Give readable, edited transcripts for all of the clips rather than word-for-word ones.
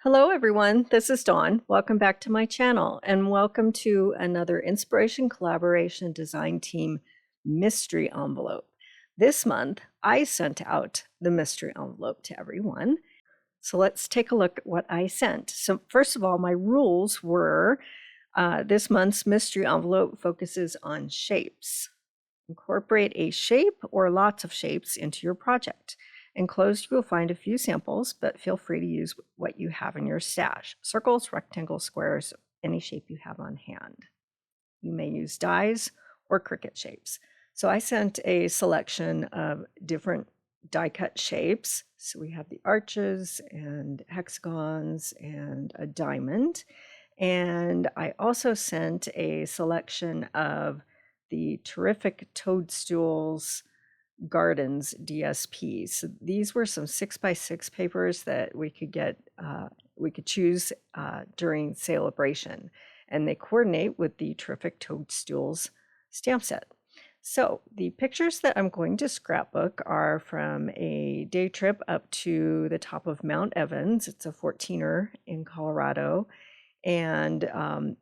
Hello everyone, this is Dawn. Welcome back to my channel and welcome to another Inspiration Collaboration Design Team mystery envelope. This month, I sent out the mystery envelope to everyone. So let's take a look at what I sent. So first of all, my rules were this month's mystery envelope focuses on shapes. Incorporate a shape or lots of shapes into your project. Enclosed, you will find a few samples, but feel free to use what you have in your stash. Circles, rectangles, squares, any shape you have on hand. You may use dies or Cricut shapes. So I sent a selection of different die cut shapes. So we have the arches and hexagons and a diamond. And I also sent a selection of the terrific Toadstools Gardens DSP. So these were some 6x6 papers that we could get, we could choose during celebration, and they coordinate with the terrific Toadstools stamp set. So the pictures that I'm going to scrapbook are from a day trip up to the top of Mount Evans. It's a 14er in Colorado. And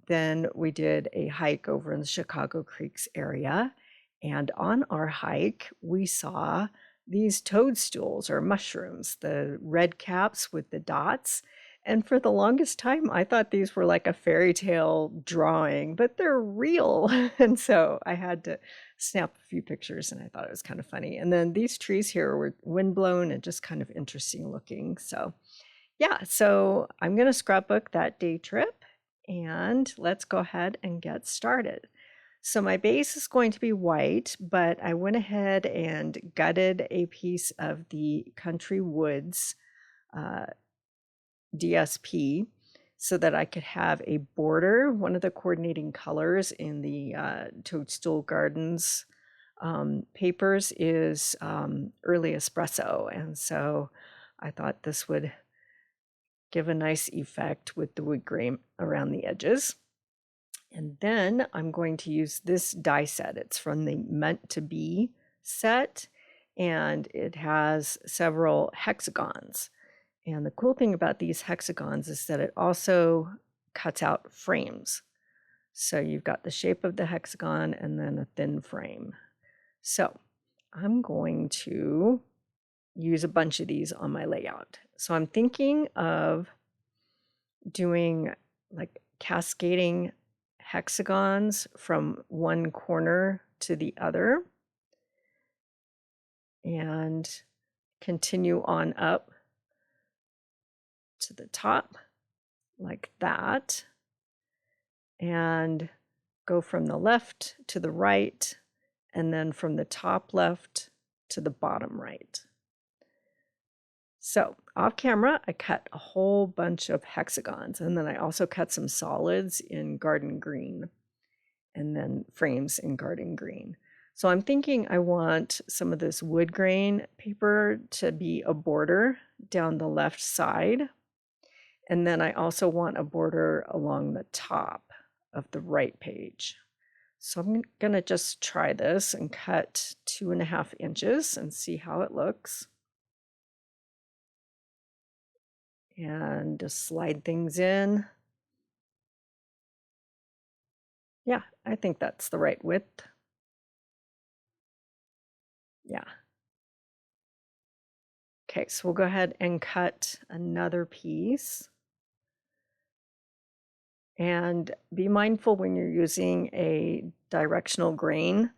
then we did a hike over in the Chicago Creeks area. And on our hike, we saw these toadstools or mushrooms, the red caps with the dots. And for the longest time, I thought these were like a fairy tale drawing, but they're real. And so I had to snap a few pictures and I thought it was kind of funny. And then these trees here were windblown and just kind of interesting looking. So yeah, so I'm going to scrapbook that day trip and let's go ahead and get started. So my base is going to be white, but I went ahead and gutted a piece of the Country Woods DSP so that I could have a border. One of the coordinating colors in the Toadstool Gardens papers is early espresso, and so I thought this would give a nice effect with the wood grain around the edges. And then I'm going to use this die set. It's from the Meant to Be set, and it has several hexagons. And the cool thing about these hexagons is that it also cuts out frames. So you've got the shape of the hexagon and then a thin frame. So I'm going to use a bunch of these on my layout. So I'm thinking of doing like cascading hexagons from one corner to the other and continue on up to the top like that and go from the left to the right and then from the top left to the bottom right. So off camera, I cut a whole bunch of hexagons, and then I also cut some solids in garden green and then frames in garden green. So I'm thinking I want some of this wood grain paper to be a border down the left side. And then I also want a border along the top of the right page. So I'm gonna just try this and cut 2.5 inches and see how it looks. And just slide things in. Yeah, I think that's the right width. Yeah. Okay, so we'll go ahead and cut another piece. And be mindful when you're using a directional grain.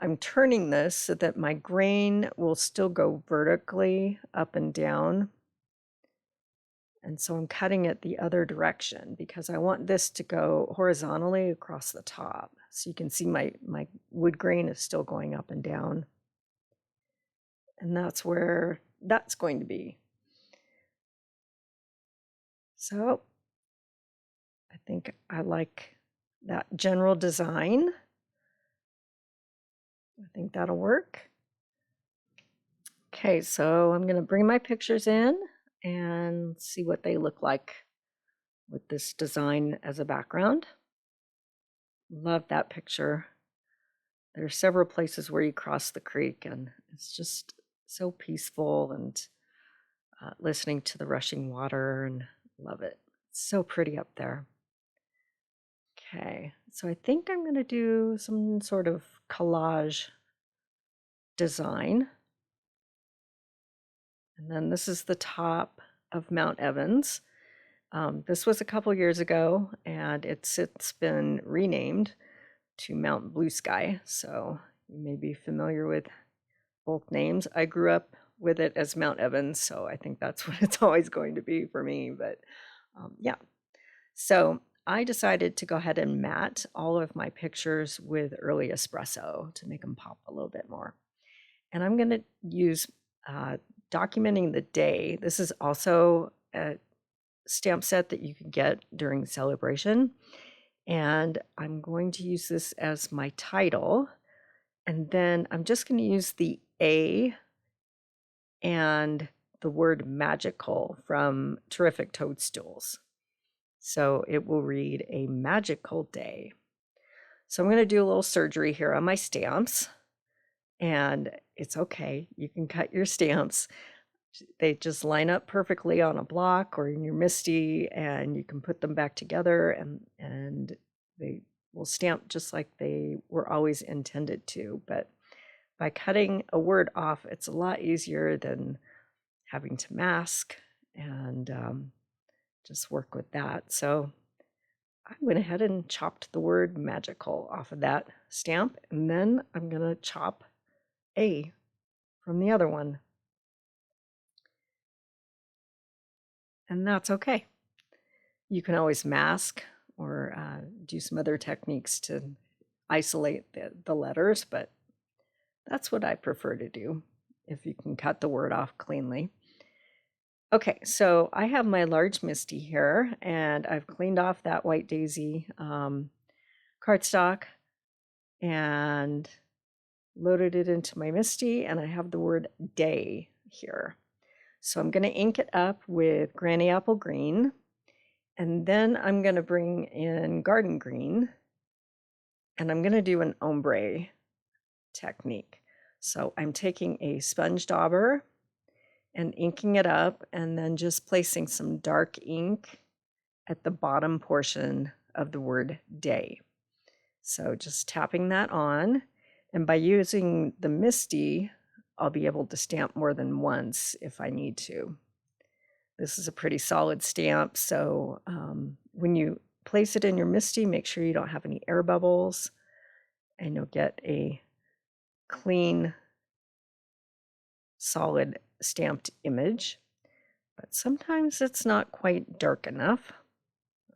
I'm turning this so that my grain will still go vertically up and down. And so I'm cutting it the other direction because I want this to go horizontally across the top. So you can see my wood grain is still going up and down. And that's where that's going to be. So I think I like that general design. I think that'll work. Okay, so I'm going to bring my pictures in and see what they look like with this design as a background. Love that picture. There are several places where you cross the creek and it's just so peaceful, and listening to the rushing water and Love it. It's so pretty up there. Okay, so I think I'm going to do some sort of collage design. And then this is the top of Mount Evans. This was a couple years ago, and it's since been renamed to Mount Blue Sky. So you may be familiar with both names. I grew up with it as Mount Evans, so I think that's what it's always going to be for me. But yeah, so I decided to go ahead and matte all of my pictures with early espresso to make them pop a little bit more. And I'm going to use documenting the day. This is also a stamp set that you can get during celebration. And I'm going to use this as my title. And then I'm just going to use the A and the word magical from Terrific Toadstools. So it will read a magical day. So I'm going to do a little surgery here on my stamps. And it's okay. You can cut your stamps. They just line up perfectly on a block or in your MISTI, and you can put them back together and they will stamp just like they were always intended to. But by cutting a word off, it's a lot easier than having to mask and just work with that. So I went ahead and chopped the word magical off of that stamp, and then I'm going to chop A from the other one. And that's okay. You can always mask or do some other techniques to isolate the letters, but that's what I prefer to do if you can cut the word off cleanly. Okay, so I have my large MISTI here, and I've cleaned off that white daisy cardstock and loaded it into my MISTI, and I have the word day here. So I'm going to ink it up with Granny Apple Green, and then I'm going to bring in Garden Green, and I'm going to do an ombre technique. So I'm taking a sponge dauber and inking it up, and then just placing some dark ink at the bottom portion of the word day. So just tapping that on, and by using the MISTI, I'll be able to stamp more than once if I need to. This is a pretty solid stamp, so when you place it in your MISTI, make sure you don't have any air bubbles, and you'll get a clean, solid stamped image. But sometimes it's not quite dark enough.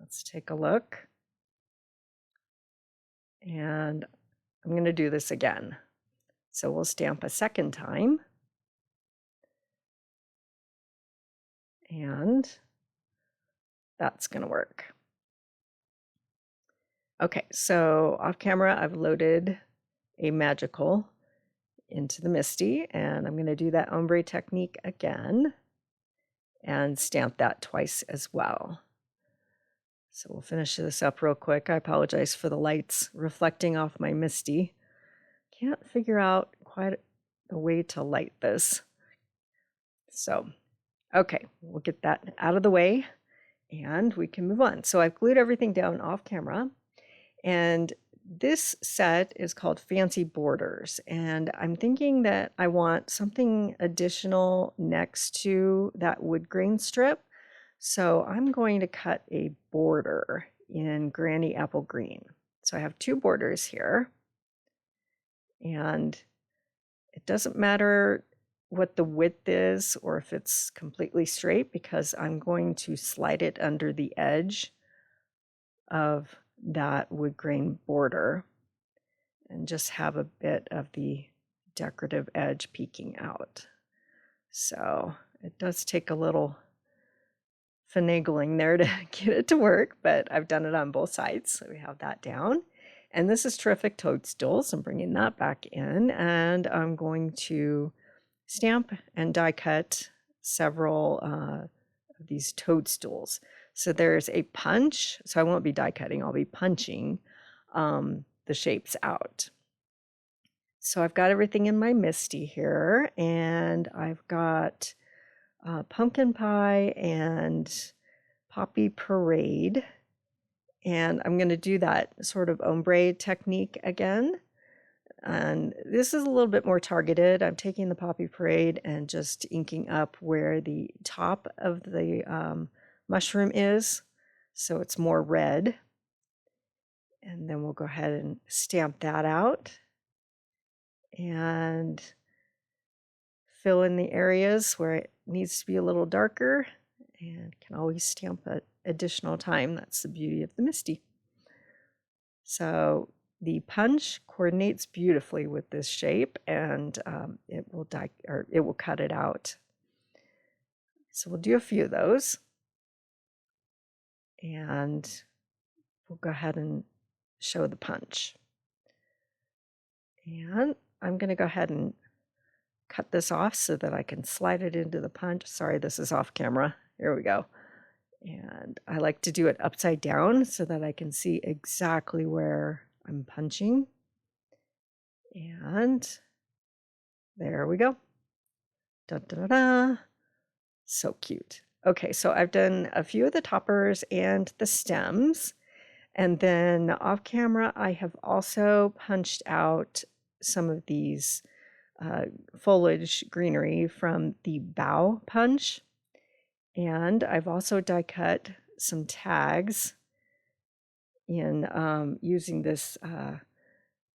Let's take a look. And I'm going to do this again. So we'll stamp a second time. And that's going to work. Okay, so off camera, I've loaded a magical into the MISTI, and I'm going to do that ombre technique again and stamp that twice as well. So we'll finish this up real quick. I apologize for the lights reflecting off my MISTI. Can't figure out quite the way to light this. So, okay, we'll get that out of the way and we can move on. So I've glued everything down off camera, and this set is called Fancy Borders, and I'm thinking that I want something additional next to that wood grain strip. So I'm going to cut a border in Granny Apple Green. So I have two borders here, and it doesn't matter what the width is or if it's completely straight, because I'm going to slide it under the edge of that wood grain border and just have a bit of the decorative edge peeking out. So it does take a little finagling there to get it to work, but I've done it on both sides, so we have that down. And this is Terrific Toadstools. I'm bringing that back in, and I'm going to stamp and die cut several of these toadstools. So there's a punch, so I won't be die cutting, I'll be punching the shapes out. So I've got everything in my MISTI here, and I've got pumpkin pie and Poppy Parade. And I'm going to do that sort of ombre technique again. And this is a little bit more targeted. I'm taking the Poppy Parade and just inking up where the top of the mushroom is, so it's more red. And then we'll go ahead and stamp that out and fill in the areas where it needs to be a little darker, and can always stamp at additional time. That's the beauty of the MISTI. So the punch coordinates beautifully with this shape, and it will cut it out. So we'll do a few of those, and we'll go ahead and show the punch. And I'm going to go ahead and cut this off so that I can slide it into the punch. Sorry, this is off camera. Here we go. And I like to do it upside down so that I can see exactly where I'm punching. And there we go. Da, da, da, da. So cute. Okay, so I've done a few of the toppers and the stems. And then off camera, I have also punched out some of these foliage greenery from the bow punch. And I've also die cut some tags in using this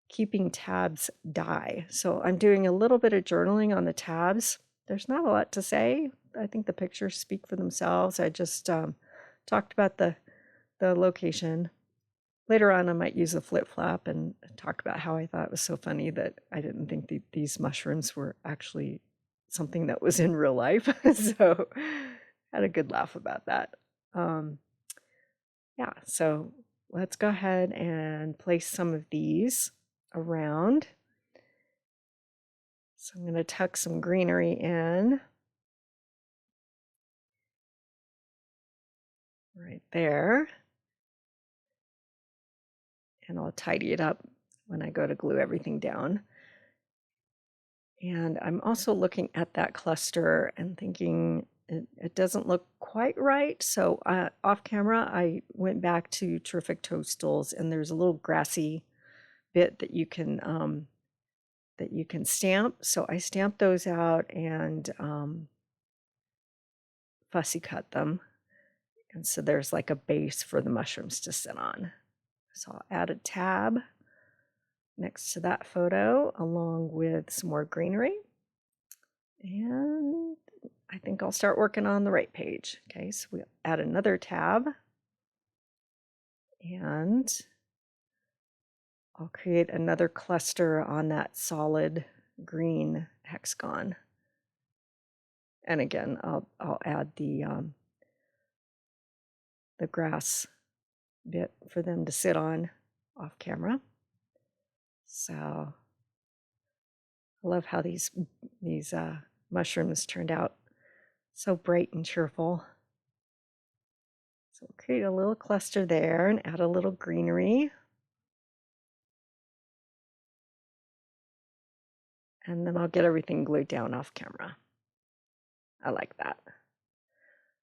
keeping tabs die. So I'm doing a little bit of journaling on the tabs. There's not a lot to say. I think the pictures speak for themselves. I just talked about the location. Later on, I might use a flip-flop and talk about how I thought it was so funny that I didn't think these mushrooms were actually something that was in real life. So had a good laugh about that. Yeah, so let's go ahead and place some of these around. So I'm going to tuck some greenery in right there. And I'll tidy it up when I go to glue everything down. And I'm also looking at that cluster and thinking it doesn't look quite right. So off camera, I went back to Terrific Toadstools, and there's a little grassy bit that you can stamp. So I stamped those out and fussy cut them. And so there's like a base for the mushrooms to sit on. So I'll add a tab next to that photo along with some more greenery. And I think I'll start working on the right page. Okay, so we'll add another tab. And I'll create another cluster on that solid green hexagon. And again, I'll add the grass bit for them to sit on off camera. So I love how these mushrooms turned out so bright and cheerful. So we'll create a little cluster there and add a little greenery. And then I'll get everything glued down off camera. I like that.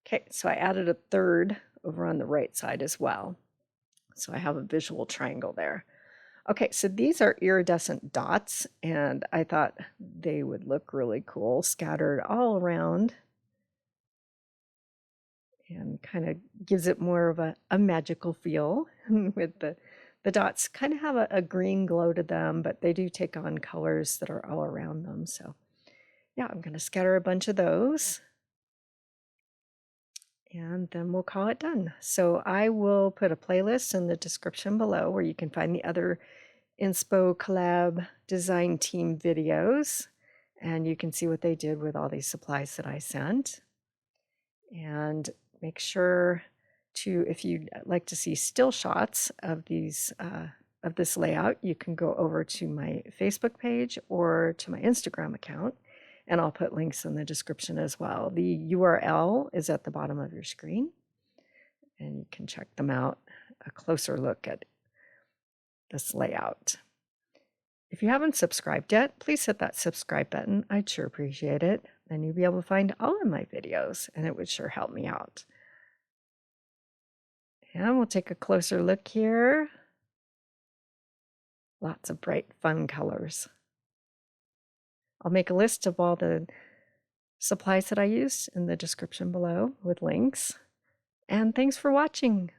Okay, so I added a third over on the right side as well. So I have a visual triangle there. Okay, so these are iridescent dots, and I thought they would look really cool scattered all around, and kind of gives it more of a magical feel with the dots kind of have a green glow to them, but they do take on colors that are all around them. So yeah, I'm going to scatter a bunch of those. And then we'll call it done. So I will put a playlist in the description below where you can find the other Inspo Collab Design Team videos. And you can see what they did with all these supplies that I sent. And make sure to, if you'd like to see still shots of these of this layout, you can go over to my Facebook page or to my Instagram account. And I'll put links in the description as well. The URL is at the bottom of your screen, and you can check them out, a closer look at this layout. If you haven't subscribed yet, please hit that subscribe button. I'd sure appreciate it. Then you'll be able to find all of my videos, and it would sure help me out. And we'll take a closer look here. Lots of bright, fun colors. I'll make a list of all the supplies that I used in the description below with links. And thanks for watching.